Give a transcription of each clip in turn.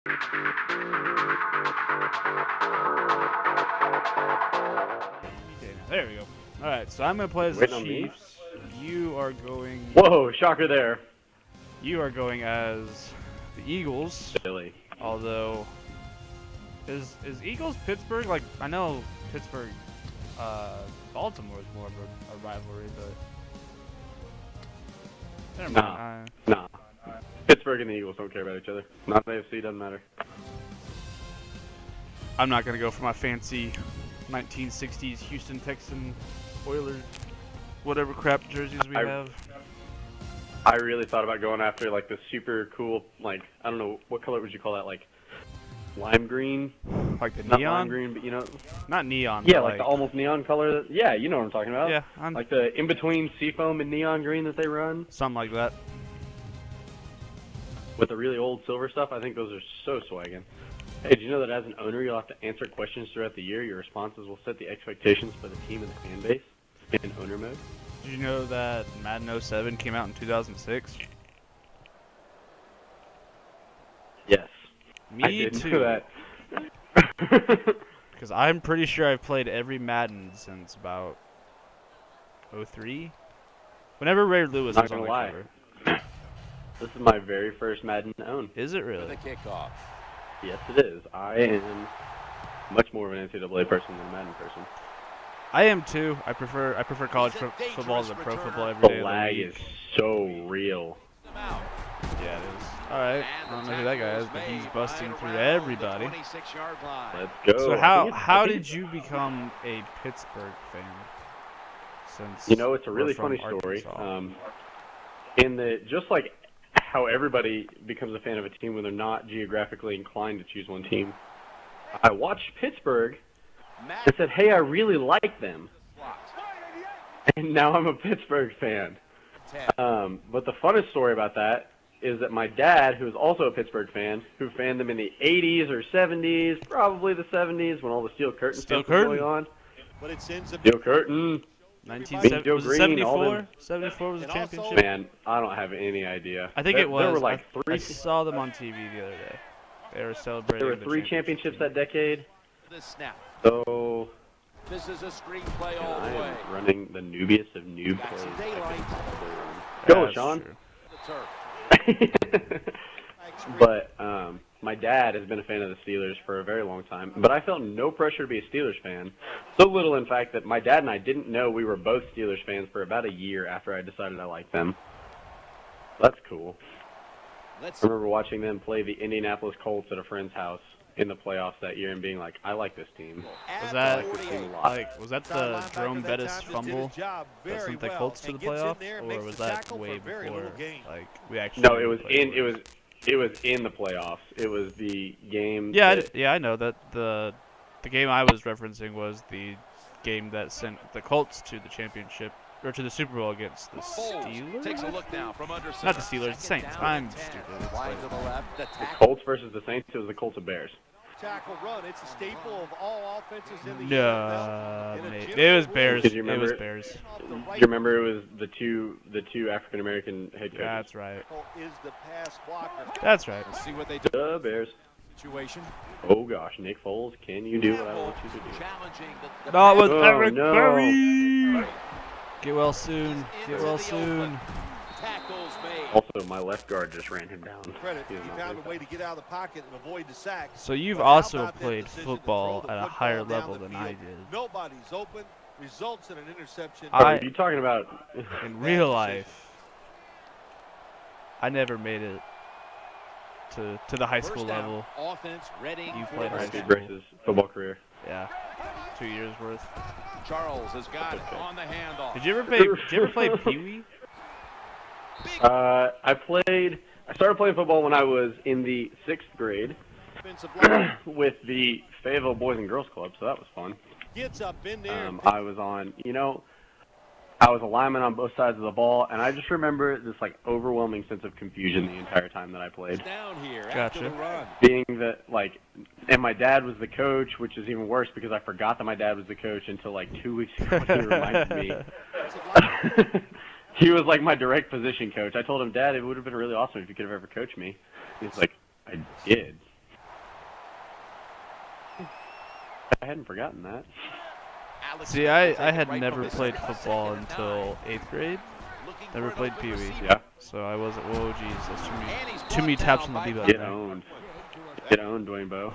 There we go. Alright, so I'm going to play as the Chiefs. You are going... Whoa, shocker there. You are going as the Eagles. Billy. Although... Is Eagles Pittsburgh? Like, I know Pittsburgh, Baltimore is more of a rivalry, but... Never mind. Nah. Pittsburgh and the Eagles don't care about each other. Not AFC, doesn't matter. I'm not going to go for my fancy 1960s Houston Texan Oilers, whatever crap jerseys we have. I really thought about going after like the super cool, like, I don't know, what color would you call that? Like lime green? Like the not neon? Lime green, but you know. Not neon. Yeah, like the almost neon color. Yeah, you know what I'm talking about. Yeah. Like the in-between seafoam and neon green that they run. Something like that. With the really old silver stuff, I think those are so swaggin'. Hey, did you know that as an owner, you'll have to answer questions throughout the year? Your responses will set the expectations for the team and the fan base in owner mode. Did you know that Madden 07 came out in 2006? Yes. Me I did too. Know that. Because I'm pretty sure I've played every Madden since about 03. Whenever Ray Lewis was on the cover. This is my very first Madden to own. Is it really? The kickoff. Yes, it is. I am much more of an NCAA person than a Madden person. I am too. I prefer college football to pro football every day. The lag is so real. Yeah, it is. All right. I don't know who that guy is, but he's busting through everybody. Let's go. So how did you become a Pittsburgh fan? Since you know, it's a really funny story. Just like how everybody becomes a fan of a team when they're not geographically inclined to choose one team. I watched Pittsburgh and said, hey, I really like them. And now I'm a Pittsburgh fan. But the funnest story about that is that my dad, who is also a Pittsburgh fan, who fanned them in the 80s or 70s, probably the 70s when all the Steel Curtain stuff was going on. Steel Curtain. 1974? 74 was the championship? Man, I don't have any idea. I think it was. There were like three. I saw them on TV the other day. They were celebrating. There were three championships that decade. The snap. So this is a screenplay all the way. I am running the noobiest of noob plays. Go, Sean. But my dad has been a fan of the Steelers for a very long time, but I felt no pressure to be a Steelers fan. So little, in fact, that my dad and I didn't know we were both Steelers fans for about a year after I decided I liked them. That's cool. I remember watching them play the Indianapolis Colts at a friend's house in the playoffs that year and being like, I like this team. Was that the Jerome Bettis fumble that sent the Colts to the playoffs, or was that way before? Like we actually. No, it was in the playoffs. It was the game. Yeah, I know that the game I was referencing was the game that sent the Colts to the championship or to the Super Bowl against the Steelers. Takes a look now from under Not the Steelers, the Saints. I'm stupid. The Colts versus the Saints. It was the Colts and Bears. Tackle run. It's a staple of all offenses in the NFL. It was Bears. It was Bears. Do you remember it was the two African American head coaches? That's right. Is the pass blocker. That's right. Let's see what they do. The Bears. Situation. Oh gosh, Nick Foles, can you do what I want you to do? Challenging the No, it was Eric no. Berry. Get well soon. Get well soon. Tackles made. Also, my left guard just ran him down. Credit. He found a way to get out of the pocket and avoid the sack. So you've also played football at a higher level than I did. Nobody's open. Results in an interception. Are you talking about in real life? I never made it to the high school level. Offense ready. You played high school versus football career? Yeah, 2 years worth. Charles has got it on the handoff. Did you ever play Pee Wee? I started playing football when I was in the 6th grade with the Fayetteville Boys and Girls Club, so that was fun. Gets up in there. I was on, I was a lineman on both sides of the ball, and I just remember this like overwhelming sense of confusion the entire time that I played. Down here Gotcha. Being that and my dad was the coach, which is even worse because I forgot that my dad was the coach until like 2 weeks ago when he reminded me. He was like my direct position coach. I told him, Dad, it would have been really awesome if you could have ever coached me. He's like, I did. hadn't forgotten that. See, I had never played football until 8th grade. Never played Pee Wee. Yeah. So I wasn't. Whoa, geez, that's too many taps on the D button Get there. owned. Get owned, Dwayne Bowe.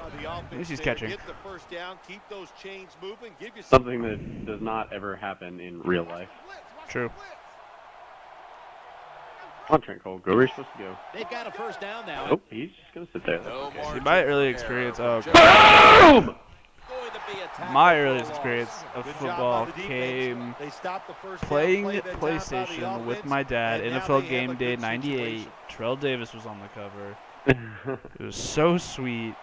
At least he's catching. Get the first down, keep those chains moving, give yourself Something that does not ever happen in real life. True. Come on, Trent Cole. Go where you're supposed to go. They've got a first down now. Nope, he's just going to sit there. No That's okay. See, my early experience. Oh, God. Boom! My earliest experience of football came They stopped the first down playing play, then down by the PlayStation with offense, my dad. and now NFL they Game have a Day good '98. situation. Terrell Davis was on the cover. It was so sweet.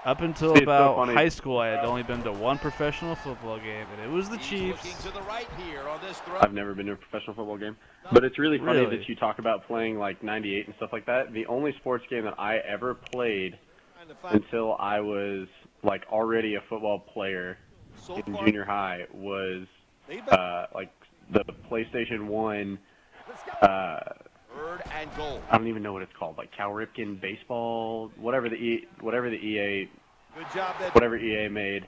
Up until See, it's so about funny. high school, I had only been to one professional football game, and it was the He's looking Chiefs. to the right here on this throw. I've never been to a professional football game. But it's really funny Really? that you talk about playing like 98 and stuff like that. The only sports game that I ever played Trying to find until I was like already a football player so in far, junior high was they've been- like the PlayStation 1 Third and goal. I don't even know what it's called, like Cal Ripken baseball, whatever the EA good job that whatever EA made,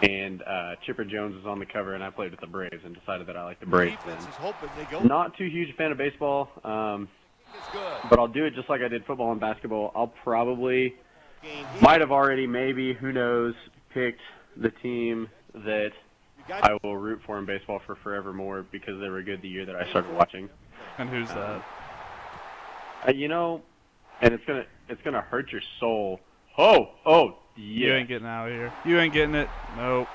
and Chipper Jones was on the cover, and I played with the Braves and decided that I liked the Braves. defense Then. is hoping they go. Not too huge a fan of baseball, It's good. but I'll do it just like I did football and basketball. I'll probably, Game. might have already, maybe, who knows, picked the team that You got I will root for in baseball for forevermore because they were good the year that I started watching. And who's that? You know, and it's gonna hurt your soul. Oh, You yeah. ain't getting out of here. You ain't getting it. Nope.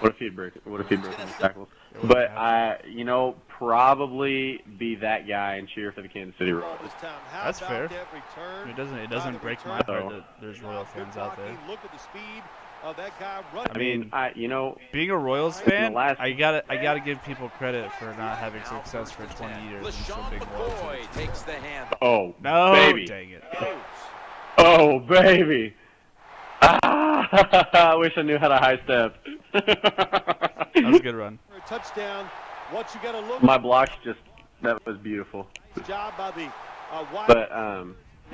What if he'd broken his tackles? It wouldn't But happen. probably be that guy and cheer for the Kansas City Royals. this time. How That's about fair. that return? It doesn't break my return. heart that there's Royal fans out there. Look at the speed of that guy running. I mean, I being a Royals In the fan, last- I gotta give people credit for not having success for 20 years and still LaShawn being loyal to McCoy the team. takes the hand. oh No, baby, dang it. oh baby. I wish I knew how to high step. That was a good run. for a touchdown. What you got to look My blocks that was beautiful. at. Job by the wide. But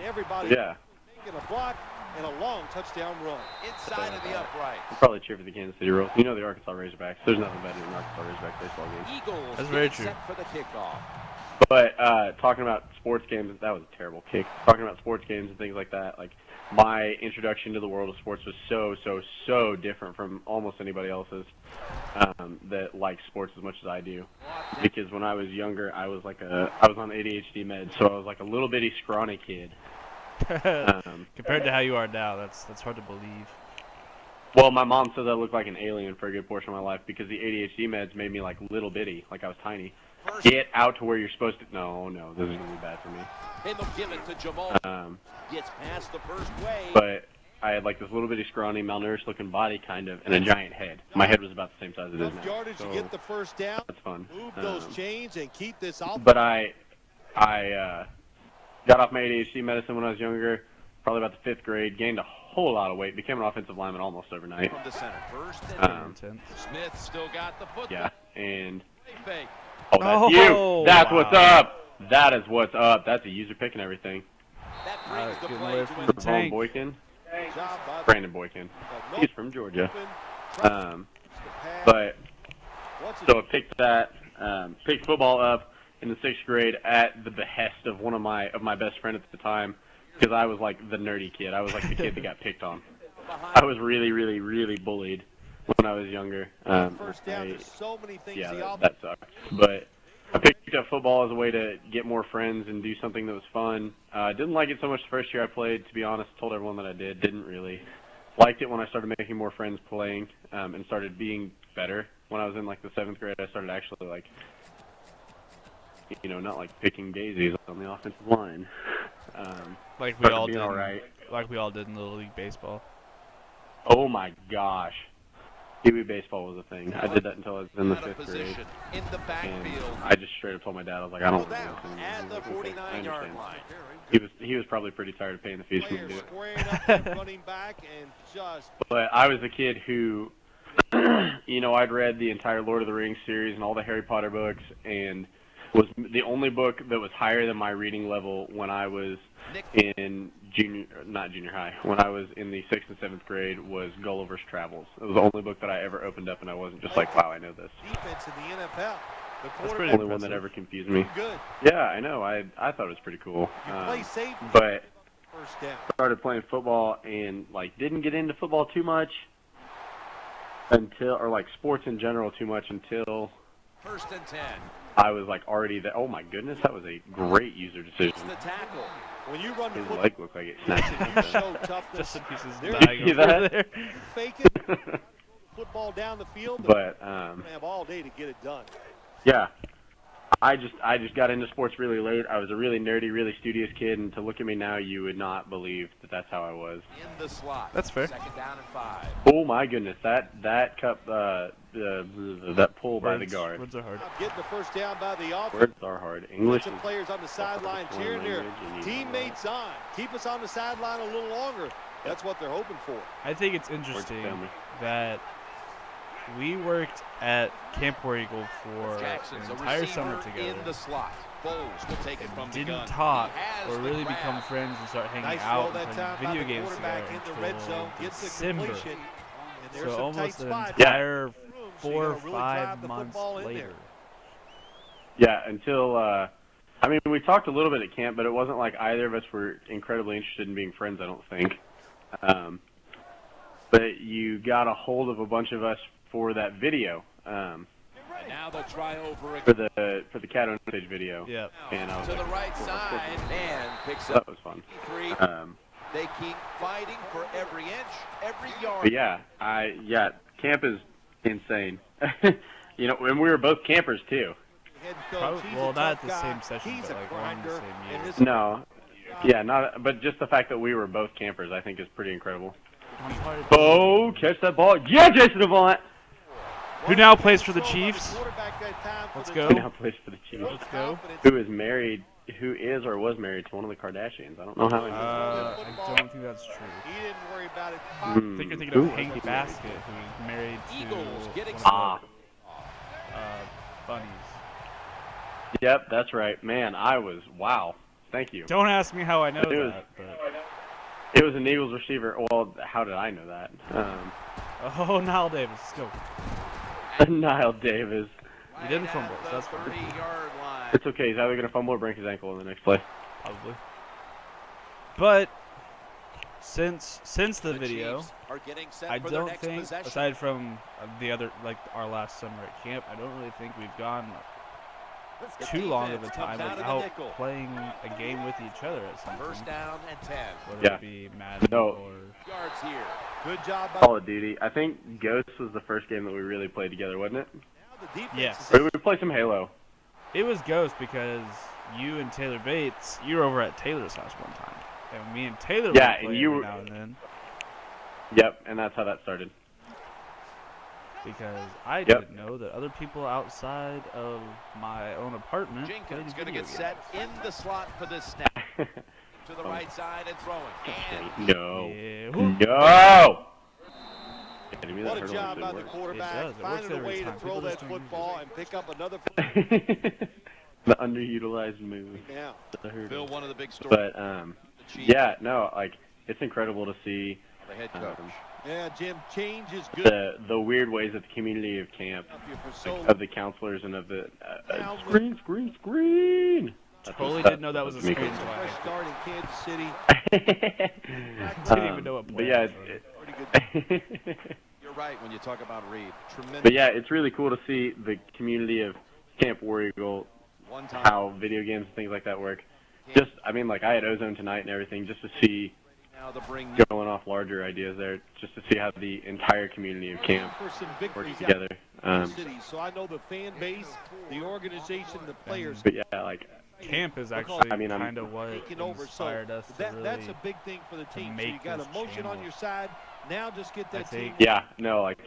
Everybody yeah, making a block and a long touchdown run. Inside of the upright. I'll probably cheer for the Kansas City Royals. You know the Arkansas Razorbacks. There's nothing better than Arkansas Razorback baseball games. Eagles That's very get true. set for the kickoff. But talking about sports games, that was a terrible kick. Talking about sports games and things like that, like my introduction to the world of sports was so different from almost anybody else's that likes sports as much as I do. Because when I was younger, I was on ADHD meds, so I was like a little bitty scrawny kid. Compared to how you are now, that's hard to believe. Well, my mom says I look like an alien for a good portion of my life because the ADHD meds made me like little bitty, like I was tiny. Get out to where you're supposed to. No, this is gonna be bad for me. And they'll give it to Jamal. Gets past the first wave. But I had like this little bitty scrawny, malnourished looking body kind of, and a giant head. My head was about the same size it is Enough now. yardage So to get the first down. that's fun. Move those chains and keep this off. But I got off my ADHD medicine when I was younger, probably about the 5th grade, gained a whole lot of weight, became an offensive lineman almost overnight. From the center. First and Intense. Smith still got the football. Yeah, and Fake. oh, that's Oh, you. That's wow. what's up. That is what's up. That's a user pick and everything. That brings Alright, the getting play away to from an the Vaughn tank. Boykin, Job by Brandon Boykin. the He's from Georgia. open, pass. But What's it- so I picked football up in the 6th grade at the behest of one of my best friends at the time, because I was like the nerdy kid. I was like the kid that got picked on. I was really bullied when I was younger. First down. There's so many things Yeah, the offense. that sucked. But I picked up football as a way to get more friends and do something that was fun. Didn't like it so much the first year I played, to be honest. Told everyone that I did. Didn't really. Liked it when I started making more friends playing and started being better. When I was in like the 7th grade, I started actually like, not like picking daisies on the offensive line. Like we Started all being did. all right. Like we all did in Little League baseball. Oh my gosh. Kiwi baseball was a thing. I did that until I was in the Out of 5th grade. position in the And backfield. I just straight up told my dad, I was like, I don't want to do Down this anymore. at the He was like, "Okay, I 49-yard understand." line. He was probably pretty tired of paying the fees for me to Player do it. squaring up and running back and just But I was a kid who, I'd read the entire Lord of the Rings series and all the Harry Potter books and was the only book that was higher than my reading level when I was in not junior high. When I was in the 6th and 7th grade was Gulliver's Travels. It was the only book that I ever opened up, and I wasn't just like, wow, I know this. Defense in the NFL. The That's pretty The only one impressive. that ever confused me. Good. Yeah, I know. I thought it was pretty cool. You play safe. But First down. started playing football and like didn't get into football too much until, or like sports in general too much until 1st and 10. I was like already there. Oh my goodness, that was a great user decision. It's the tackle. When you run the His football, leg looked like it snapped. you show toughness. Just some pieces There- dying See over that? there. Fake it. Football down the field. But You're gonna have all day to get it done. yeah, I just got into sports really late. I was a really nerdy, really studious kid, and to look at me now, you would not believe that that's how I was. In the slot. That's fair. 2nd down and 5. Oh my goodness, that cup, that pull by the guard. Words are hard. Getting the first down by the offense. Words are hard. English Some is players on the sideline foreign cheering their language, you need teammates on. Keep us on the sideline a little longer. That's what they're hoping for. I think it's words interesting family. that we worked at Camp War Eagle for Jackson's an a entire receiver summer together. in the slot. Bowles will take it from the gun. Didn't talk He has or the really grab. become friends and start hanging Nice out throw and that time playing by video the games together quarterback in the red until zone. Gets the December. completion. And there's So some almost tight an spots. entire So you 4 gotta or really 5 drive the months football in later. there. Yeah, until I mean, we talked a little bit at camp, but it wasn't like either of us were incredibly interested in being friends. I don't think. But you got a hold of a bunch of us for that video. And now they'll try over For again. the cat on stage video. Yeah. And I was To the like, right cool, side and picks that up was fun. 3. They keep fighting for every inch, every yard. But yeah, camp is insane. You know, and we were both campers too. Head coach, Probably, he's well, a not tough at the guy. same session, He's but a like around the grinder, same and year. this- No, yeah, but just the fact that we were both campers, I think, is pretty incredible. Hard. Oh, catch that ball! Yeah, Jason Avant. Who now plays for the Chiefs? Let's go. Who now plays for the Chiefs? Let's go. Who is married? Who is or was married to one of the Kardashians? I don't know how. I don't think that's true. He didn't worry about it. I think you're thinking of Hank Basket, who's married to Eagles get one Ah, of the bunnies. yep, that's right. Man, wow. Thank you. Don't ask me how I know It was- that. But... It was an Eagles receiver. Well, how did I know that? Oh, Nile Davis, let's go. Niall Davis. He didn't fumble, so that's fine. 30-yard line. It's okay. He's either going to fumble or break his ankle in the next play. Probably. But since the video, Chiefs are getting set I for their don't next think, possession. aside from the other, like our last summer at camp, I don't really think we've gone The too long of a defense time comes out of the without nickel. playing a game with each other at some point. 1st down and 10. Whether Yeah. it be Madden No. or Yards here. Good job by Call of Duty. I think Ghost was the first game that we really played together, wasn't it? the defense. Yes. Or did we play some Halo? it was Ghost because you and Taylor Bates, you were over at Taylor's house one time, and me and Taylor Yeah, would play and you every were- now and then Yep, and that's how that started. because I Yep. didn't know that other people outside of my own apartment Jenkins played going to video get set games. in the slot for this snap. To the right side and throwing. And No. Yeah. No! Yeah, to me, that What a hurt job a by little the bit. quarterback, It does. It works finding a every way to time. throw People that just don't use football and pick up another The underutilized move. now. That hurt Bill, him. one of the big stories. But, the Chiefs, yeah, no, like, it's incredible to see the head coach. Yeah, Jim, change is good. the weird ways that the community of camp, Up here for so long. of the counselors and of the screen. That's Totally what- didn't know that was a that's what screen makes until I Fresh start in Kansas City. didn't even know what But play yeah, I was Pretty good. You're right when you talk about Reed. Tremendous. but yeah, it's really cool to see the community of Camp War Eagle, One time. how video games and things like that work. Just, I mean, like I had Ozone tonight and everything, just to see Now to bring going off larger ideas there, just to see how the entire community of camp For some works victories out together. in the city. So I know the fan base, the organization, the players But yeah, like Camp is actually I mean, I'm- kind of what taking over. So inspired us to that's really. a big thing for the team. So make you got this emotion on channel. your side. Now just get I that team. think- yeah, no, like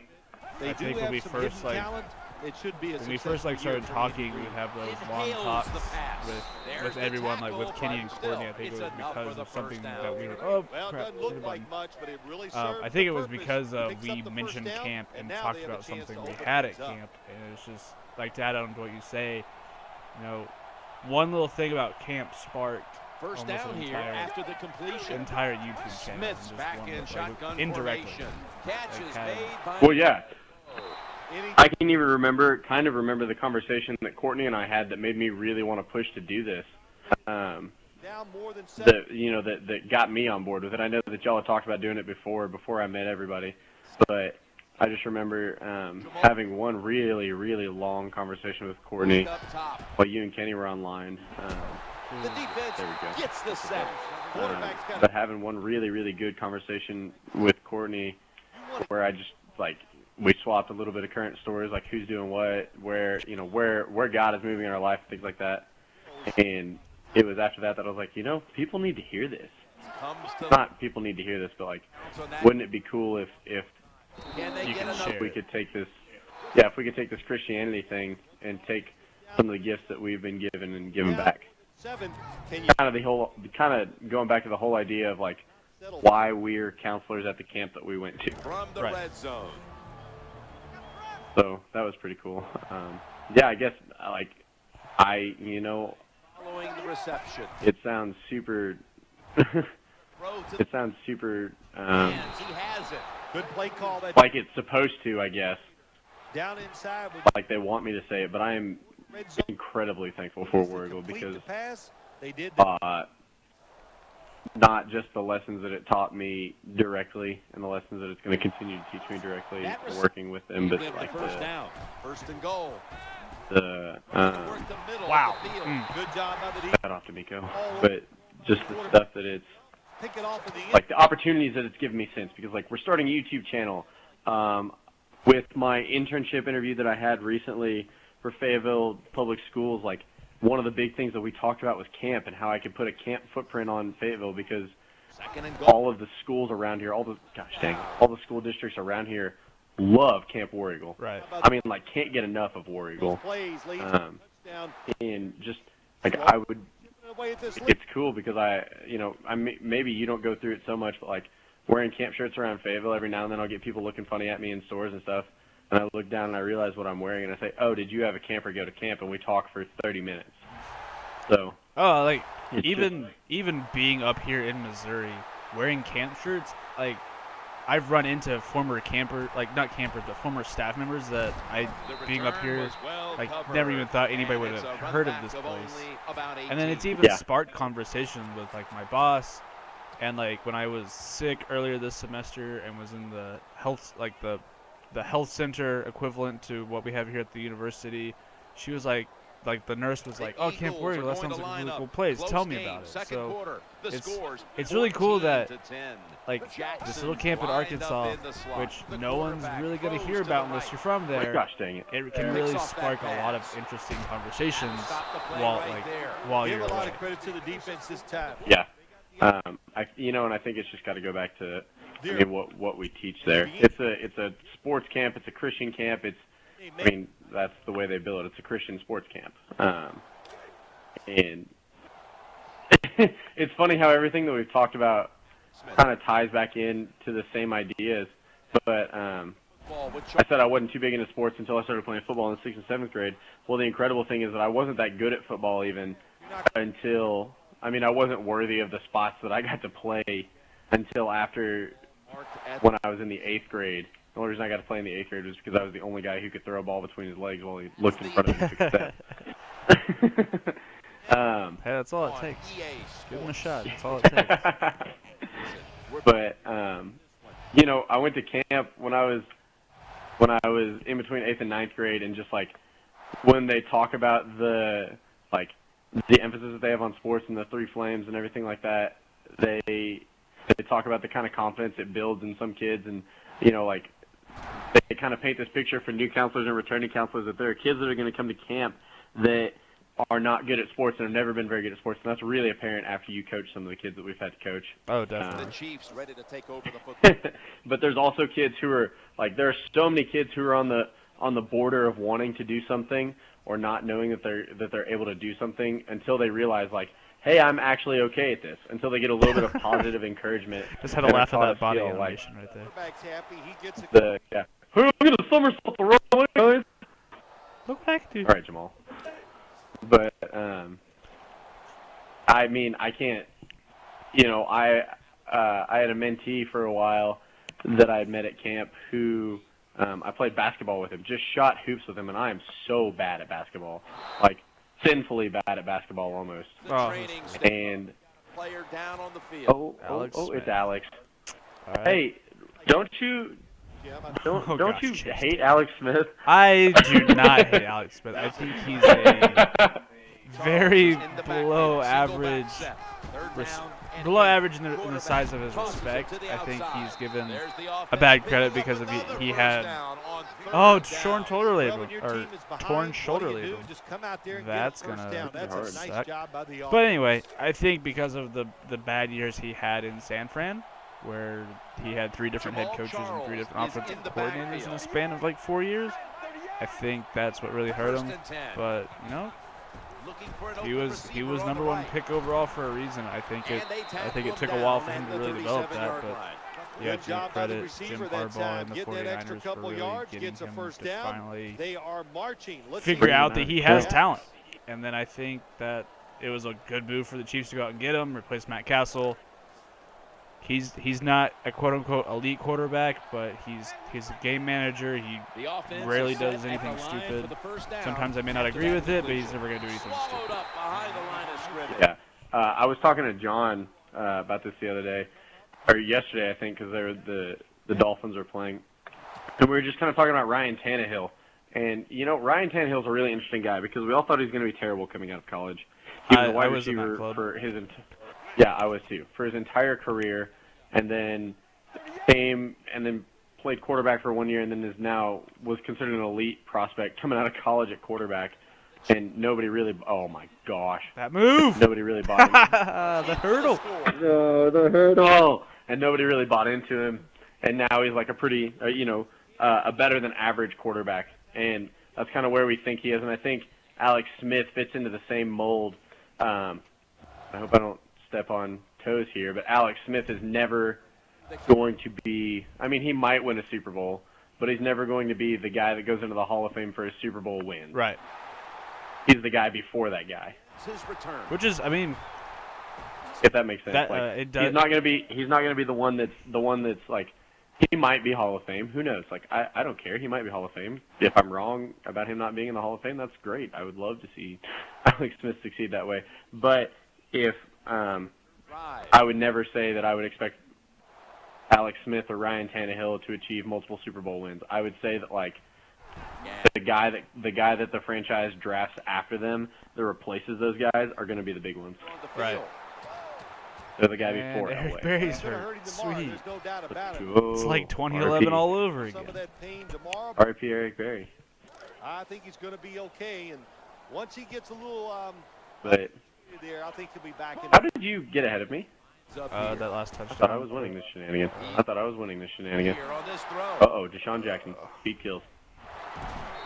They I do think when have we some first, hidden like, talent. It should be a When we first like successful year started for talking, Andy we'd Reid. have those long Inhales talks the pass. with There's the everyone, like with tackle, Kenny and but Courtney. I still, think it it's was enough because for the of something first down. that we were. Oh Well, it crap! doesn't look hit a like button. much, but it really served I think it the was purpose. because Picks we up the first mentioned down, camp and now talked they have a about chance something to we open had at things up. camp, and it's just like to add on to what you say. You know, one little thing about camp sparked First almost down an here after the completion. entire YouTube channel. Smith's just back one in like, shotgun indirectly. formation. Catch is had- made by. Well, yeah. I can even kind of remember the conversation that Courtney and I had that made me really want to push to do this. Now more than 7. That got me on board with it. I know that y'all had talked about doing it before I met everybody, but I just remember having one really, really long conversation with Courtney while you and Kenny were online. The defense There we go. gets the sack. Quarterback's got But having one really, really good conversation with Courtney where I just, like, we swapped a little bit of current stories, like who's doing what, where God is moving in our life, things like that. And it was after that I was like, people need to hear this. Not people need to hear this, but, like, wouldn't it be cool if You can share we it. could take this, if we could take this Christianity thing and take some of the gifts that we've been given and give them back. 7. Can you Kind of going back to the whole idea of, like, why we're counselors at the camp that we went to. From the Right. red zone. So that was pretty cool. Yeah, I guess, Following the reception. it sounds super, Throw to the it sounds super, hands. He has it. good play call that like it's supposed to, I guess. down inside with Like they want me to say it, but I am red zone. incredibly thankful for To Warrigal complete because the pass, they did that. not just the lessons that it taught me directly and the lessons that it's going to continue to teach me directly working with them, but Give like the first down. First and goal. the Work the middle Wow. of the field. Good job by the defense. that off to Miko, but just the stuff that it's Pick it off in the end. like the opportunities that it's given me since, because like we're starting a YouTube channel with my internship interview that I had recently for Fayetteville Public Schools. Like one of the big things that we talked about was camp and how I could put a camp footprint on Fayetteville, because Second and goal. all of the schools around here, all the school districts around here love Camp War Eagle. Right. I mean, like, can't get enough of War Eagle. Plays leads to Um, touchdown. And just like I would, Away at this lead. it's cool because maybe you don't go through it so much, but like wearing camp shirts around Fayetteville, every now and then I'll get people looking funny at me in stores and stuff, and I look down and I realize what I'm wearing and I say, "Oh, did you have a camper go to camp?" And we talk for 30 minutes. So Oh, like it's even being up here in Missouri, wearing camp shirts, like I've run into former former staff members that being up here, like never even thought anybody would have heard of this place. And then it's even sparked conversation with like my boss, and like when I was sick earlier this semester and was in the health, like the health center equivalent to what we have here at the university, she was like the nurse was like, "Oh, Camp War Eagle, that sounds like a really cool place. Tell me about it." So it's really cool that like this little camp in Arkansas, which no one's really gonna hear about unless you're from there, gosh dang it. it can really spark a lot of interesting conversations while Give you're a lot away. of credit to the defense this time. Yeah. And I think it's just got to go back to what we teach there. It's a sports camp. It's a Christian camp. That's the way they build it. It's a Christian sports camp. And it's funny how everything that we've talked about kind of ties back into the same ideas. But I said I wasn't too big into sports until I started playing football in the 6th and 7th grade. Well, the incredible thing is that I wasn't that good at football even until, I wasn't worthy of the spots that I got to play until after when I was in the 8th grade. The only reason I got to play in the 8th grade was because I was the only guy who could throw a ball between his legs while he looked in front of him and took a step. Hey, that's all it takes. Give him a shot. That's all it takes. But I went to camp when I was in between 8th and 9th grade, and just like when they talk about the emphasis that they have on sports and the 3 flames and everything like that, they talk about the kind of confidence it builds in some kids, and they kind of paint this picture for new counselors and returning counselors that there are kids that are going to come to camp that are not good at sports and have never been very good at sports, and that's really apparent after you coach some of the kids that we've had to coach. Oh, definitely. The Chiefs ready to take over the football. But there's also kids who are there are so many kids who are on the border of wanting to do something or not knowing that they're able to do something until they realize hey, I'm actually okay at this, until they get a little bit of positive encouragement. Just had to laugh at that body animation right there. Quarterback's happy. He gets it. Hey, look at the somersault the wrong way, guys. Look back, dude. All right, Jamal. But I mean, I can't. You know, I had a mentee for a while that I had met at camp who I played basketball with him. Just shot hoops with him, and I am so bad at basketball, like sinfully bad at basketball almost. Oh. And player down on the field. It's Alex. All right. Hey, don't you hate Alex Smith? I do not hate Alex Smith. I think he's a very below average in the size of his respect. I think he's given a bad credit because of he had torn shoulder label. That's gonna suck. But anyway, I think because of the bad years he had in San Fran, where he had 3 different head coaches and 3 different offensive coordinators in a span of like 4 years, I think that's what really hurt him. But you know, he was #1 pick overall for a reason. I think it took a while for him to really develop that, but you have to credit Jim Harbaugh and the 49ers for really getting him to finally figure out that he has talent. And then I think that it was a good move for the Chiefs to go out and get him, replace Matt Castle. He's not a quote-unquote elite quarterback, but he's a game manager. He rarely does anything stupid. Sometimes I may not agree with it, but he's never going to do anything stupid. Yeah. I was talking to John about this the other day, or yesterday, I think, because the Dolphins were playing. And we were just kind of talking about Ryan Tannehill. And, you know, Ryan Tannehill's a really interesting guy because we all thought he was going to be terrible coming out of college. He was a wide receiver for his I was too. For his entire career, and then played quarterback for 1 year, and then was considered an elite prospect coming out of college at quarterback, and nobody really. Oh my gosh! That move! Nobody really bought him. The hurdle. The hurdle. And nobody really bought into him, and now he's like a pretty, a better than average quarterback, and that's kind of where we think he is, and I think Alex Smith fits into the same mold. I hope I don't step on toes here, but Alex Smith is never going to be, I mean, he might win a Super Bowl, but he's never going to be the guy that goes into the Hall of Fame for a Super Bowl win. Right. He's the guy before that guy. Which is, I mean, if that makes sense. It does. He's not going to be the one that's like, he might be Hall of Fame. Who knows? Like, I don't care. He might be Hall of Fame. If I'm wrong about him not being in the Hall of Fame, that's great. I would love to see Alex Smith succeed that way. But if I would never say that I would expect Alex Smith or Ryan Tannehill to achieve multiple Super Bowl wins. I would say that the guy that the franchise drafts after them that replaces those guys are going to be the big ones. Right. They're the guy before. Eric Berry's hurt. Sweet. It's It's like 2011 all over again. R.I.P. Eric Berry. I think he's going to be okay, and once he gets a little But there, I think he'll be back in. how did you get ahead of me? That last touchdown. I thought I was winning this shenanigan. Uh-oh, Deshaun Jackson. Speed kills.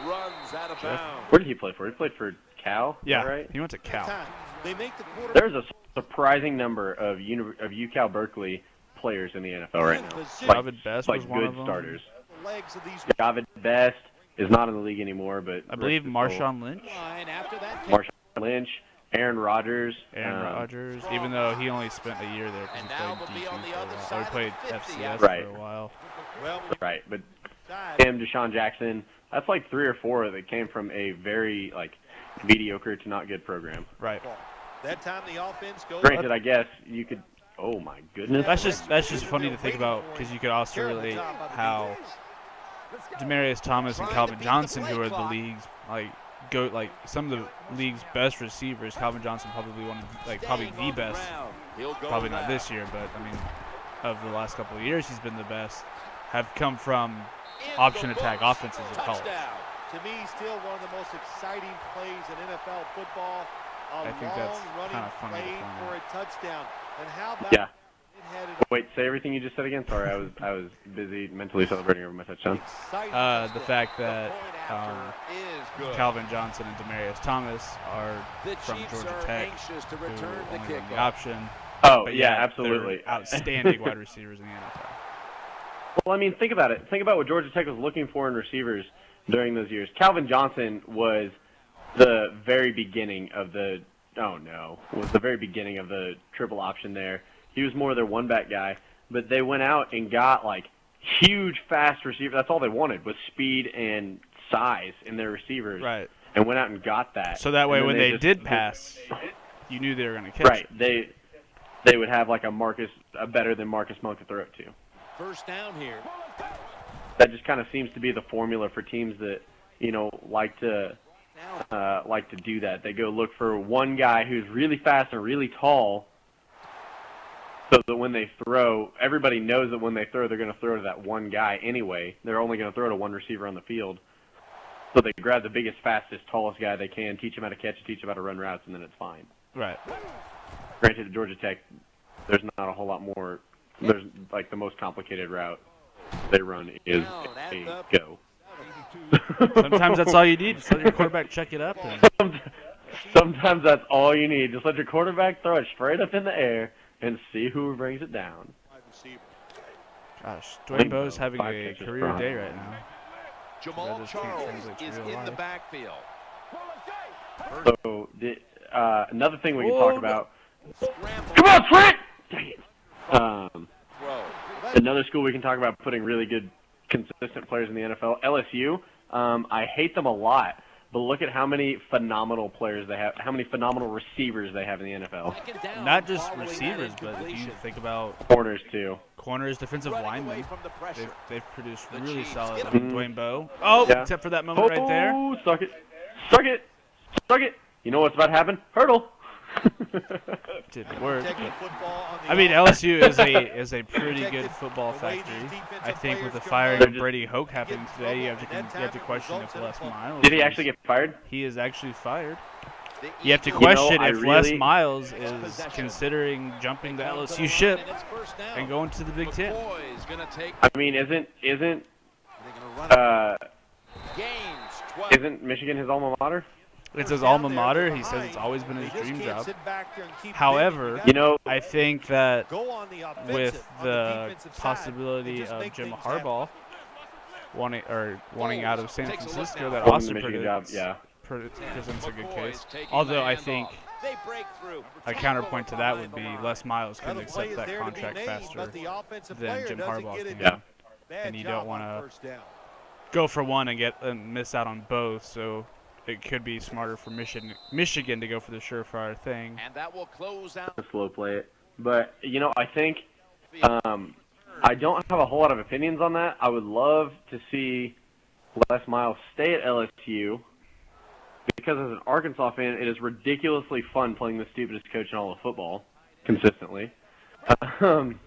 Runs out of bounds. Where did he play for? He played for Cal? Yeah, Is that right? he went to Cal. They make the quarterback. There's a surprising number of UCal Berkeley players in the NFL right now. David Best Like was one good of them. starters. The legs of these David Best is not in the league anymore, but I believe Marshawn Lynch. Marshawn Lynch, Aaron Rodgers. Even though he only spent a year there because he played D2 for a while. Or he played FCS Right. for a while. Right, but him, Deshaun Jackson, that's like 3 or 4 that came from a very mediocre to not good program. Right. That time the offense goes. Granted, I guess you could. Oh my goodness. That's just funny to think about because you could also relate how Demaryius Thomas and Calvin Johnson, who are the league's some of the league's best receivers. Calvin Johnson probably the best. Probably not this year, but I mean, of the last couple of years, he's been the best. Have come from option attack offenses in college. To me, still one of the most exciting plays in NFL football. I think that's kind of funny play for a touchdown. And how about yeah. Wait, say everything you just said again. Sorry, I was busy mentally celebrating over my touchdown. The fact that Calvin Johnson and Demaryius Thomas are from Georgia Tech, who only run the option. Oh, but yeah, absolutely. Outstanding wide receivers in the NFL. Well, I mean, think about it. Think about what Georgia Tech was looking for in receivers during those years. Calvin Johnson was the very beginning of the oh no, was the very beginning of the triple option there. He was more their one-back guy, but they went out and got like huge, fast receivers. That's all they wanted was speed and size in their receivers. Right. And went out and got that. So that way, when they did pass, you knew they were going to catch it. Right. They would have like a better than Marcus Monk to throw it to. First down here. That just kind of seems to be the formula for teams that, you know, like to do that. They go look for one guy who's really fast and really tall, so that when they throw, everybody knows that when they throw, they're going to throw to that one guy anyway. They're only going to throw to one receiver on the field. So they grab the biggest, fastest, tallest guy they can, teach him how to catch, teach him how to run routes, and then it's fine. Right. Granted, at Georgia Tech, there's not a whole lot more. There's like the most complicated route they run is a go. Sometimes that's all you need. Just let your quarterback check it up. And... Sometimes that's all you need. Just let your quarterback throw it straight up in the air and see who brings it down. Gosh, Dwayne Bowe's having a career day right now. Jamal Charles is in the backfield. So, another thing we can talk about. Come on, Trent! Dang it. Another school we can talk about putting really good, consistent players in the NFL. LSU. I hate them a lot, but look at how many phenomenal players they have, how many phenomenal receivers they have in the NFL. Not just receivers, but if you think about corners too. Corners, defensive linemen, they've produced really solid. Dwayne Bowe. Oh, yeah. Except for that moment right there. Oh, suck it. Suck it. Suck it. You know what's about to happen? Hurdle. Didn't work. I mean, LSU is a pretty good football factory. I think with the firing of Brady Hoke happening today, you have to question if Les Miles. Did he actually get fired? He is actually fired. You have to question if Les Miles is considering jumping the LSU ship and going to the Big Ten. I mean, isn't Michigan his alma mater? It's his alma mater. He says it's always been his dream job. However, I think that with the possibility of Jim Harbaugh wanting out of San Francisco, that also presents a good case. Although I think a counterpoint to that would be Les Miles couldn't accept that contract faster than Jim Harbaugh can. Yeah. And you don't want to go for one and miss out on both. So it could be smarter for Michigan to go for the surefire thing. And that will close out. Slow play it. But, I think I don't have a whole lot of opinions on that. I would love to see Les Miles stay at LSU because as an Arkansas fan, it is ridiculously fun playing the stupidest coach in all of football consistently. It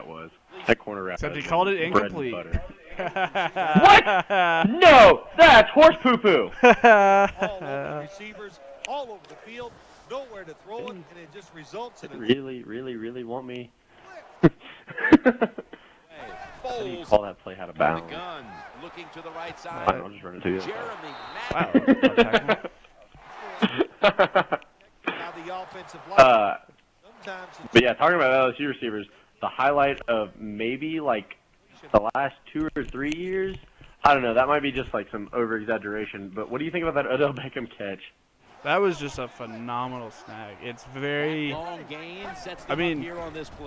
was. That corner route. Except he called it incomplete. What? No, that's horse poo-poo. All over receivers, all over the field, nowhere to throw it, and it just results in Really want me? How do you call that play out of bounds? Looking to the right side. Fine, I'll just run it to you. But yeah, talking about LSU receivers, the highlight of maybe like the last 2 or 3 years, I don't know, that might be just like some over-exaggeration, but what do you think about that Odell Beckham catch? That was just a phenomenal snag. It's very, I mean,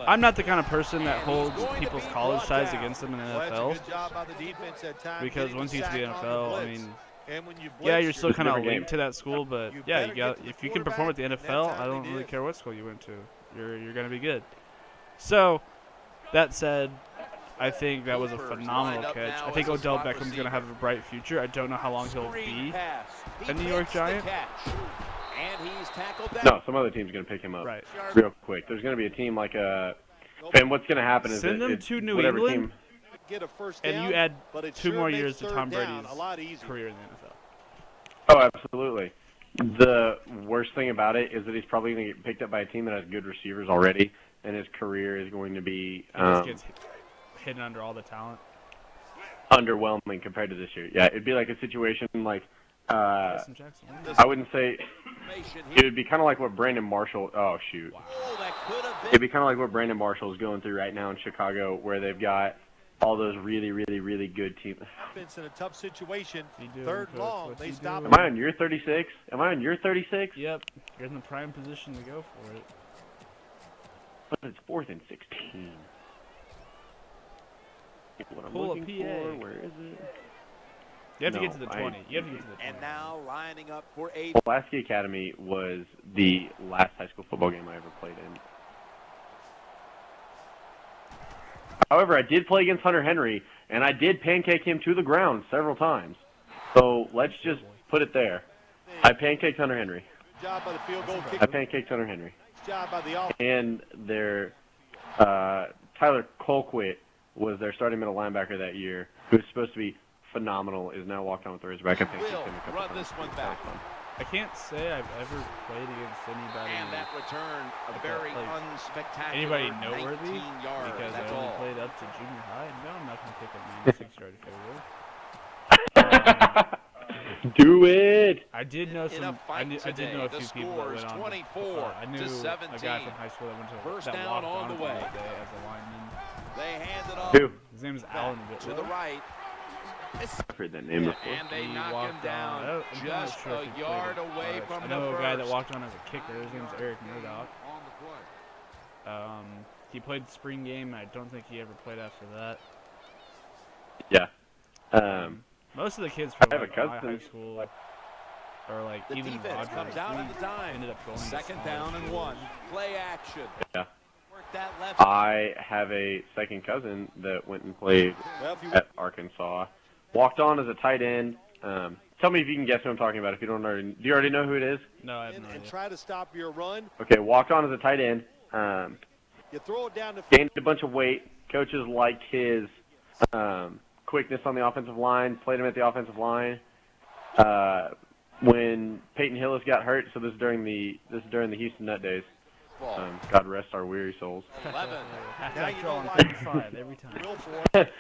I'm not the kind of person that holds people's college ties against them in the NFL, because once you get to the NFL, I mean, yeah, you're still kind of linked to that school, but yeah, if you can perform at the NFL, I don't really care what school you went to. You're going to be good. So, that said, I think that was a phenomenal catch. I think Odell Beckham's going to have a bright future. I don't know how long he'll be a New York Giant. No, some other team's going to pick him up real quick. There's going to be a team like and what's going to happen is send them to New England, and you add 2 more years to Tom Brady's career in the NFL. Oh, absolutely. The worst thing about it is that he's probably going to get picked up by a team that has good receivers already, and his career is going to be gets hidden under all the talent. Underwhelming compared to this year. Yeah, it'd be like a situation like I wouldn't say it would be kind of like what Brandon Marshall. Oh shoot! It'd be kind of like what Brandon Marshall is going through right now in Chicago, where they've got all those really, really, really good teams. Offense in a tough situation. Doing, Third Coach? long, What's they he stop. doing? Am I on your 36? Am I on your 36? Yep. You're in the prime position to go for it. But it's 4th and 16. What I'm Pull a looking PA. for, where is it? You have to No, get to the 20. You have to get to the 20. And now lining up for a Pulaski Academy was the last high school football game I ever played in. However, I did play against Hunter Henry, and I did pancake him to the ground several times. So let's just put it there. I pancaked Hunter Henry. good job by the field goal kicker. I pancaked Hunter Henry. Nice job by the offense. And their Tyler Colquitt was their starting middle linebacker that year, who was supposed to be phenomenal, is now walked on with the Razorback. I pancaked him a couple Run times. this one back. I can't say I've ever played against anybody. And that return, a Like very that, like, unspectacular anybody noteworthy 19 yards. because That's I only all. played up to junior high. No, I'm not going to kick a 96-yard field goal. Do it! I did know In a some. fight I did know a today, few the people that score is went on. 24 I knew to a guy 17. from high school that went to First that down walked on the way. that day as a lineman. They hand it off Who? His name is Alan to the right. I've heard that name before. And they He knock him walked down on. I'm not just sure if he a played yard at away college. from I the know a first. guy that walked on as a kicker. His name's Eric Murdoch. He played spring game. I don't think he ever played after that. Yeah. Most of the kids from I have a like, my cousin. high school, or like The even defense Rogers, comes out we at the time. ended up going to Second smaller down and schools. 1. Play action. Yeah. Work that left. I have a second cousin that went and played Well, if you at Arkansas. Walked on as a tight end. Tell me if you can guess who I'm talking about. If you don't already, do you already know who it is? No, I have and, no and idea. try to stop your run, Okay, walked on as a tight end. you throw it down the Gained a bunch of weight. Coaches liked his quickness on the offensive line. Played him at the offensive line. When Peyton Hillis got hurt, so this is during the Houston Nut days. Ball. God rest our weary souls. 11. Now Halfback you draw know on why. 35 every time. Will for it.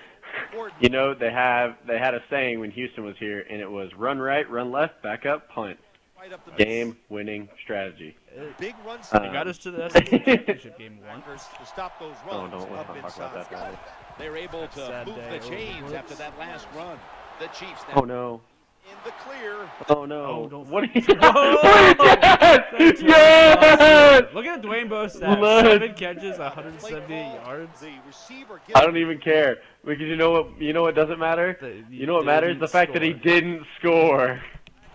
You know, they had a saying when Houston was here, and it was run right, run left, back up, punt. Right up the Game-winning strategy. big run. They got us to the SEC championship game once. to stop those Oh, runs don't up let's not talk inside. about that. They're able to Sad move day the over chains Woods. after that last run. The Chiefs Oh now no! in the clear. Oh no! Oh, don't- What are you? Oh! Yes! Yes! Look at Dwayne Bowe's stats. Let's- 7 catches, Play 178 call, yards. The receiver I gets don't even care because you know what doesn't matter. You know what matters? The fact that he didn't score.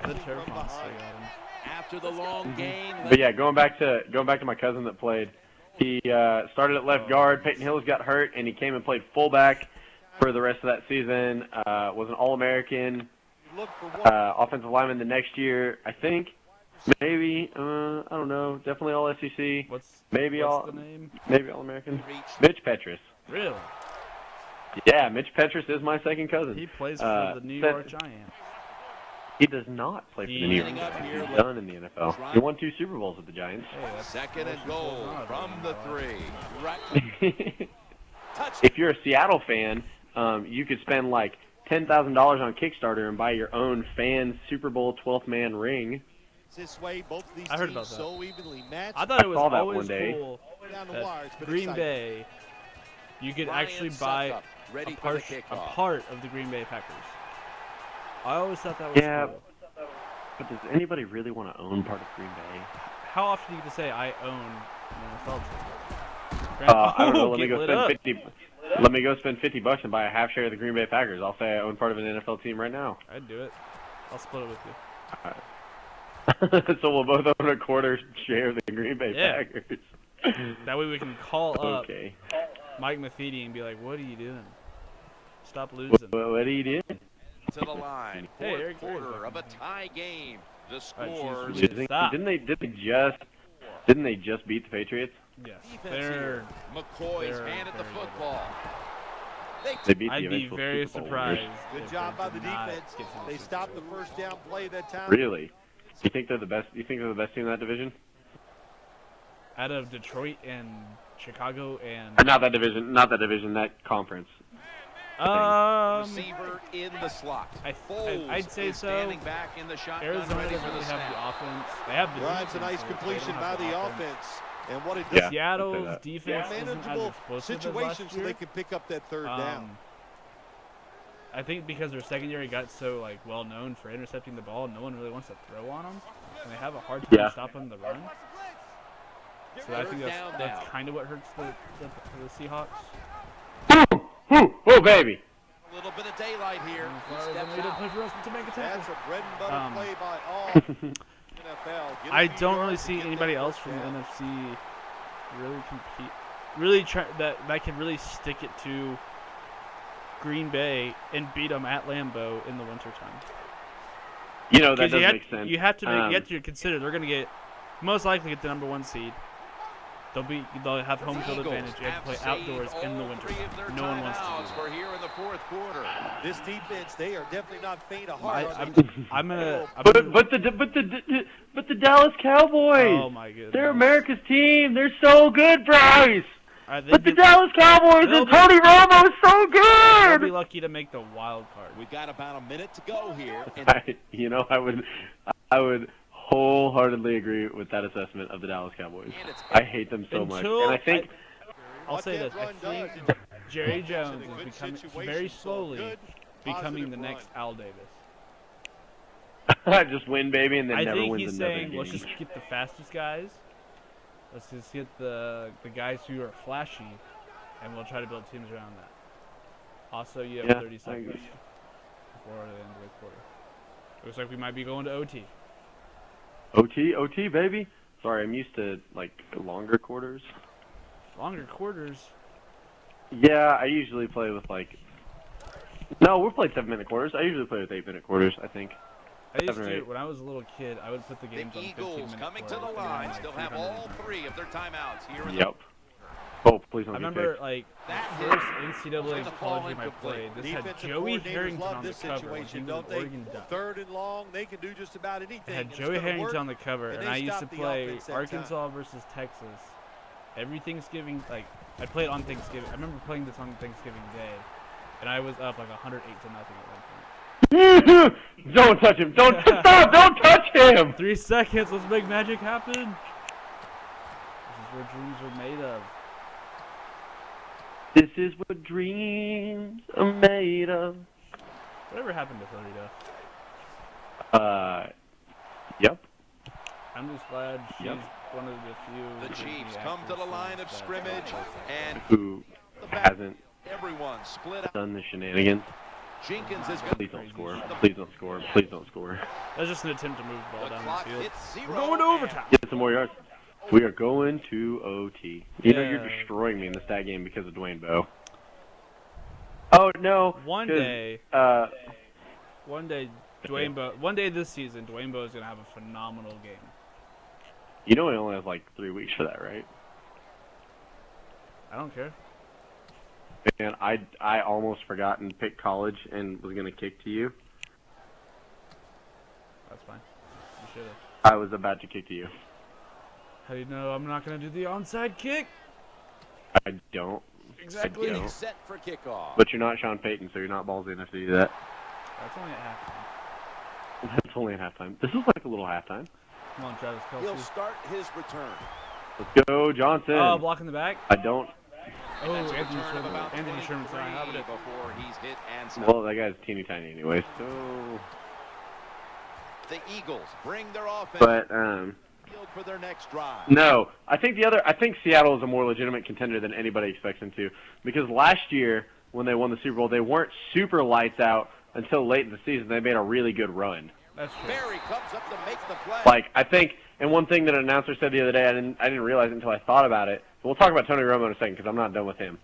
The turf monster got him. After the long gain. But yeah, going back to my cousin that played. He started at left guard. Peyton Hillis got hurt, and he came and played fullback for the rest of that season. Was an All-American look for one. offensive lineman the next year, I think. Maybe I don't know. Definitely All SEC. What's Maybe the name? maybe All-American. Mitch Petrus. Really? Yeah, Mitch Petrus is my second cousin. He plays for the New York Giants. He does not play for the New York Lining up Giants. here He's done in the NFL. He won 2 Super Bowls with the Giants. Hey, that's Second and promotion goal goes on from in the my life. 3. Right. Touch. If you're a Seattle fan, you could spend like $10,000 on Kickstarter and buy your own fan Super Bowl 12th man ring. This way, both of these I heard teams about that. so evenly matched. I thought it was saw that always one day. cool down the that wires, but Green exciting. Bay, you could Ryan actually sets buy up, ready a for the part, kickoff. of the Green Bay Packers. I always thought that was Yeah. cool. But does anybody really want to own part of Green Bay? How often do you get to say I own an NFL team? I don't know. Let me Get go lit spend up. 50. Let me go spend $50 and buy a half share of the Green Bay Packers. I'll say I own part of an NFL team right now. I'd do it. I'll split it with you. So we'll both own a quarter share of the Green Bay Yeah. Packers. That way we can call up Okay. Mike Matheny and be like, "What are you doing? Stop losing." What are you doing? To the line. Hey, Fourth Eric Berry's quarter back of a in there. tie game. The right, scores. Chiefs. Stop. Didn't they just beat the Patriots? Yes, Defense they're. here. McCoy's they're handed the very good. football. They beat the I'd be eventual very Super Bowl surprised. winners. Good if job they by the did not defense. get to the They Super stopped the Bowl. first down play that time. Really? You think they're the best? You think they're the best team in that division? Out of Detroit and Chicago and Not that division. Not that division. That conference. Receiver in the slot. Foles I'd say is so. standing back in the shotgun, Arizona ready doesn't for the really have the snap. offense. They have the Drives a defense, nice but they don't completion by have the offense. And what it Yeah. does, Seattle's that. defense isn't as manageable explosive as situations last so year. they can pick up that third down. I think because their secondary got so like well known for intercepting the ball, no one really wants to throw on them, and they have a hard time stopping the run. So I think that's kind of what hurts the Seahawks. Oh, baby! A little bit of daylight here. That's a bread and butter play by all NFL. I don't really see anybody else from the NFC really compete, really try that can really stick it to Green Bay and beat them at Lambeau in the wintertime. You know, that does make sense. You have to consider they're going to get most likely get the #1 seed. They'll have home field advantage. You have to play outdoors in the winter. No one wants to do that. Here in the fourth quarter. This defense, they are definitely not faint of heart. But the Dallas Cowboys. Oh my goodness. They're America's team. They're so good, Bryce. But the Dallas Cowboys and Tony Romo is so good. They'll be lucky to make the wild card. We've got about a minute to go here. I would wholeheartedly agree with that assessment of the Dallas Cowboys. I hate them so much, and I think I'll say this: I think Jerry Jones is becoming very slowly becoming the next Al Davis. Just win, baby, and then never wins another game. I think he's saying, let's just get the fastest guys. Let's just get the guys who are flashy, and we'll try to build teams around that. Also, you have 30 seconds before the end of the quarter. Looks like we might be going to OT. OT, baby. Sorry, I'm used to like longer quarters. Longer quarters? Yeah, I usually play with like. No, we've played 7-minute quarters. I usually play with 8-minute quarters, I think. I used to, when I was a little kid, I would put the games on 15-minute quarters. The Eagles coming to the line still have all 3 of their timeouts here in the... Oh, please don't I remember, like, the first NCAA college game I played, this had Joey Harrington on the cover when he was Oregon Duck. Third and long, they can do just about anything. It had Joey Harrington on the cover, and I used to play Arkansas versus Texas. Every Thanksgiving, like, I played on Thanksgiving. I remember playing this on Thanksgiving Day, and I was up like 108-0 at one point. Don't touch him! Don't stop! Don't touch him! 3 seconds. Let's make magic happen. This is what dreams are made of. This is what dreams are made of. Whatever happened to Florida? Yep. I'm just glad she's one of the few. The Chiefs come to the line of scrimmage, and who hasn't everyone split up. Done the shenanigans. Jenkins is Please don't score. Please don't score. Please don't score. That's just an attempt to move the ball down the field. We're going to overtime. Get some more yards. We are going to OT. You know you're destroying me in the stat game because of Dwayne Bowe. Oh no. One day, Dwayne Bowe. One day this season, Dwayne Bowe is gonna have a phenomenal game. You know he only has like 3 weeks for that, right? I don't care. And I almost forgot and picked college and was gonna kick to you. That's fine. You should have. I was about to kick to you. How do you know I'm not gonna do the onside kick? I don't. Exactly. I don't. Set for kickoff. But you're not Sean Payton, so you're not ballsy enough to do that. That's only at halftime. That's only at halftime. This is like a little halftime. Come on, Travis Kelce. He'll start his return. Let's go, Johnson. Oh, block in the back. I don't. Oh, Anthony Sherman's not having it before he's hit and stopped. Well, that guy's teeny tiny anyway. So the Eagles bring their offense. But for their next drive. No, I think Seattle is a more legitimate contender than anybody expects them to, because last year when they won the Super Bowl, they weren't super lights out until late in the season. They made a really good run. That's true. Barry comes up to make the play. Like, I think, and one thing that an announcer said the other day, I didn't realize it until I thought about it. We'll talk about Tony Romo in a second because I'm not done with him.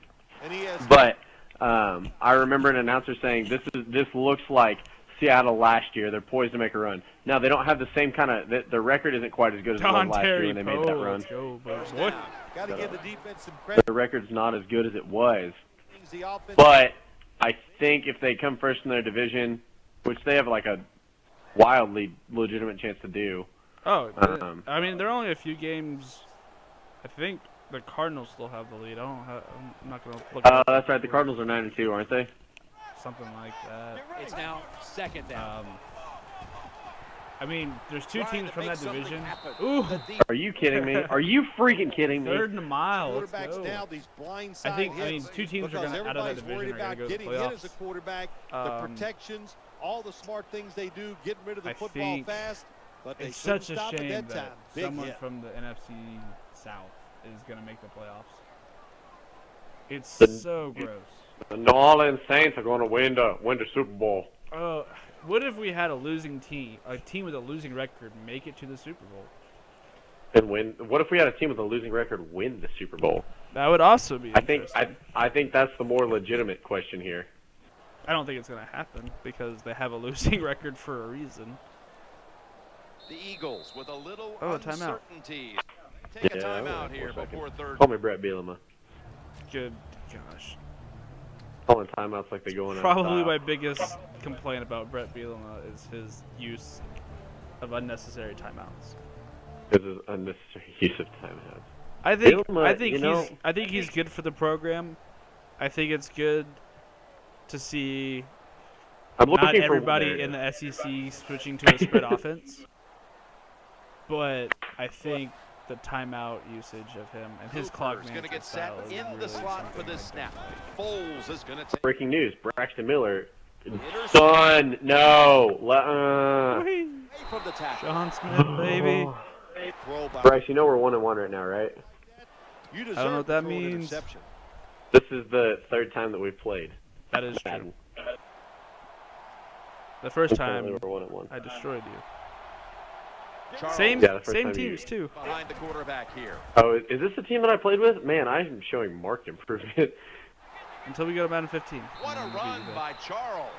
And he has. But I remember an announcer saying this looks like Seattle last year. They're poised to make a run. Now they don't have the same kind of. The record isn't quite as good as it was last year when they made that run. Got to give the defense some credit. The record's not as good as it was. But I think if they come first in their division, which they have like a wildly legitimate chance to do. Oh, I mean, they're only a few games. I think the Cardinals still have the lead. I'm not going to look at that's right. The Cardinals are 9-2, aren't they? Something like that. It's now second down. I mean, there's two teams from that division. Ooh. Are you kidding me? Are you freaking kidding me? Third and a mile. Let's Quarterbacks go. now, these blindside I mean, hits, two teams are because going out of that everybody's worried division are about going to go to getting the hit as a playoffs. quarterback, the protections, all the smart things they do, getting rid of the I football think fast. But they It's such a stop at shame that that time. Big someone hit. from the NFC South is going to make the playoffs. It's The- so gross. The New Orleans Saints are going to win the Super Bowl. What if we had a losing team, a team with a losing record, make it to the Super Bowl? And win. What if we had a team with a losing record win the Super Bowl? That would also be I think interesting. I think that's the more legitimate question here. I don't think it's going to happen because they have a losing record for a reason. The Eagles with a little Oh, a timeout. uncertainty. Take a Yeah, timeout wait here 4 seconds. before third. Call me Brett Bielema. Good gosh. Calling timeouts like they go in. Probably my biggest complaint about Brett Bielema is his use of unnecessary timeouts. This is unnecessary use of timeouts. I think Bielema, I think he's good for the program. I think it's good to see I'm looking not for everybody in the SEC switching to a spread offense. But I think the timeout usage of him and his clock Cooper's going to management get set style is in really the slot for something this I don't snap. like. Foles is going to take. Breaking news: Braxton Miller. Son, no. Whee! From the tackle. Sean Smith, baby. Throw by. Bryce, you know we're 1-1 right now, right? You I don't know what that deserve to throw an means. interception. This is the third time that we've played. That is true. Madden. The first Apparently time we're 1-1. I destroyed you. Charles Same Yeah, the first same time you- teams too. behind the quarterback here. Oh, is this the team that I played with? Man, I'm showing marked improvement Until we go to Madden 15. What a And then we'll run do that. by Charles.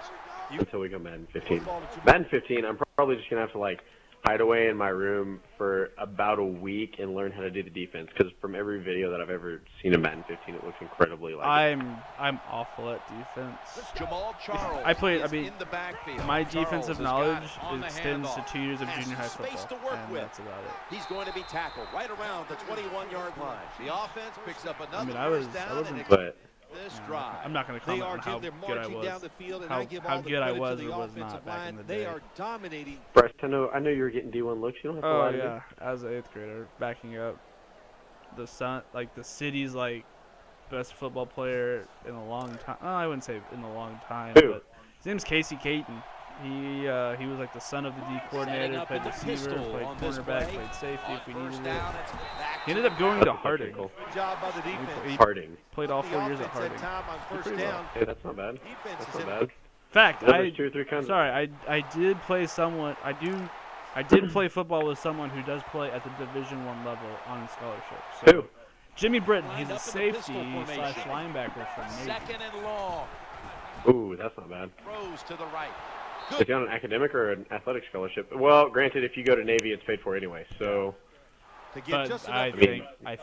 until we go Madden 15. Madden 15, I'm probably just gonna have to like hide away in my room for about a week and learn how to do the defense. Because from every video that I've ever seen of Madden 15, it looks incredibly like. I'm awful at defense. Jamal Charles I played. I is mean, in the backfield. my Charles defensive has got knowledge on the extends to handoff. 2 years of Has junior high some space football, to work and with. that's about it. He's going to be tackled right around the 21-yard line. The offense picks up another I first down wasn't- and But this Yeah, drive. I'm not going to They comment are, on how Jim. They're good I marching down was. the field, and How- I give how all the good I credit was to or the was offensive not back in line. the They day. are dominating. Bryce, I know you're getting D1 looks. You don't have to lie Oh to me. yeah, as an 8th grader, backing up the city's like best football player in a long time. Oh, I wouldn't say in a long time, Who? but his name's Casey Caton. He was like the son of the D coordinator, played receiver, played cornerback, played safety if we needed it. He ended up going to That's Harding. cool. Good job by the defense. He Harding. played all The 4 years at offense Harding. time on first Pretty well. down. Hey, that's not bad. Defense That's is not in bad. Fact, There's 2 or 3 kinds. sorry, I did play someone. I did play football with someone who does play at the Division I level on scholarship. So Who? Jimmy Britton. He's Lined a up in the safety pistol formation. / linebacker for Navy. Second and long. Ooh, that's not bad. Throws to the right. Is he on an academic or an athletic scholarship? Well, granted, if you go to Navy, it's paid for anyway. So To get But just I enough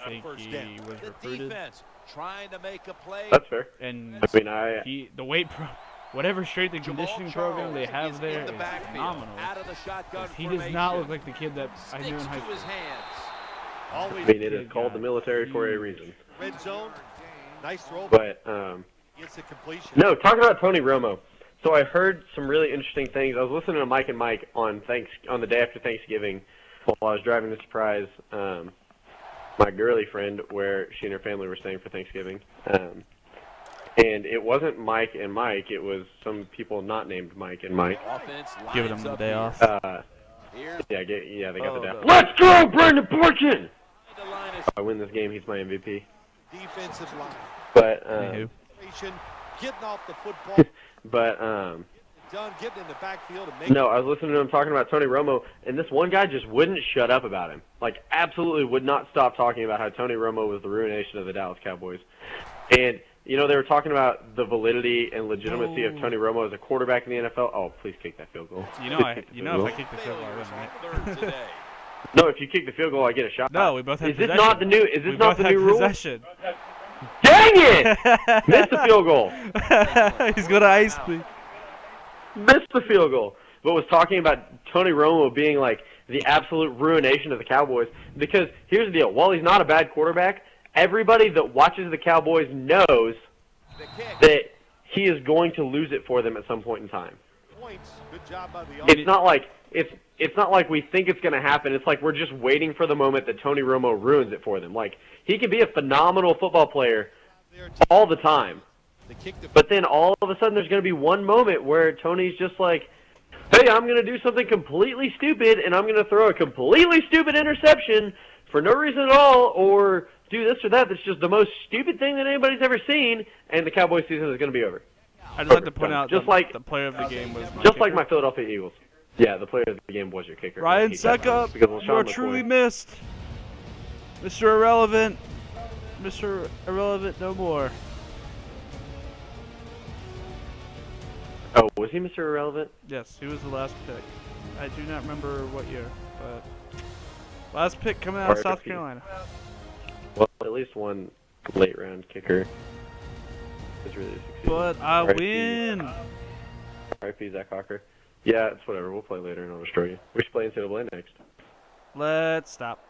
think first he down. was The recruited, defense trying to make a play. that's fair. and I mean, whatever strength and Jamal conditioning Charles program they have is there in the is backfield, phenomenal. out of the shotgun He does not formation. look like the kid that I knew in Sticks high to school. his hands. Always I mean, it is Good called guy. the military for a reason. red zone. Nice throw. But Gets the completion. no, talking about Tony Romo. So I heard some really interesting things. I was listening to Mike and Mike on the day after Thanksgiving while I was driving to surprise my girly friend where she and her family were staying for Thanksgiving. And it wasn't Mike and Mike. It was some people not named Mike and Mike. Offense Giving lines him the up day here. off. Here's They got the Oh, down. no. Let's go, Brandon Borkin! the line is If I win this game, he's my MVP. Defensive line. But Anywho. Getting off the football. done, getting in the backfield and no, I was listening to him talking about Tony Romo, and this one guy just wouldn't shut up about him. Like, absolutely would not stop talking about how Tony Romo was the ruination of the Dallas Cowboys. And, you know, they were talking about the validity and legitimacy of Tony Romo as a quarterback in the NFL. Oh, please kick that field goal. You know, if I kick the field goal, I win, right? third today. No, if you kick the field goal, I get a shot. No, we both have Is this possession. not the new? Is this We not both the have new rule? possession. Dang it! Missed the field goal. He's gonna ice me. Missed the field goal. But was talking about Tony Romo being like the absolute ruination of the Cowboys. Because here's the deal: while he's not a bad quarterback, everybody that watches the Cowboys knows The kick. that he is going to lose it for them at some point in time. Points. Good job by the It's not like it's it's not like we think it's going to happen. It's like we're just waiting for the moment that Tony Romo ruins it for them. Like, he can be a phenomenal football player all the time. But then all of a sudden there's going to be one moment where Tony's just like, hey, I'm going to do something completely stupid, and I'm going to throw a completely stupid interception for no reason at all, or do this or that. That's just the most stupid thing that anybody's ever seen, and the Cowboys season is going to be over. I'd like to point out just the player of the game was my just kicker. like my Philadelphia Eagles. Yeah, the player of the game was your kicker. Ryan Suckup, you are truly missed. Mr. Irrelevant. Mr. Irrelevant no more. Oh, was he Mr. Irrelevant? Yes, he was the last pick. I do not remember what year, but last pick coming out of South Carolina. Well, at least one late round kicker is really succeeding. But I win. RIP Zach Hawker. Yeah, it's whatever. We'll play later and I'll destroy you. We should play NCAA next. Let's stop.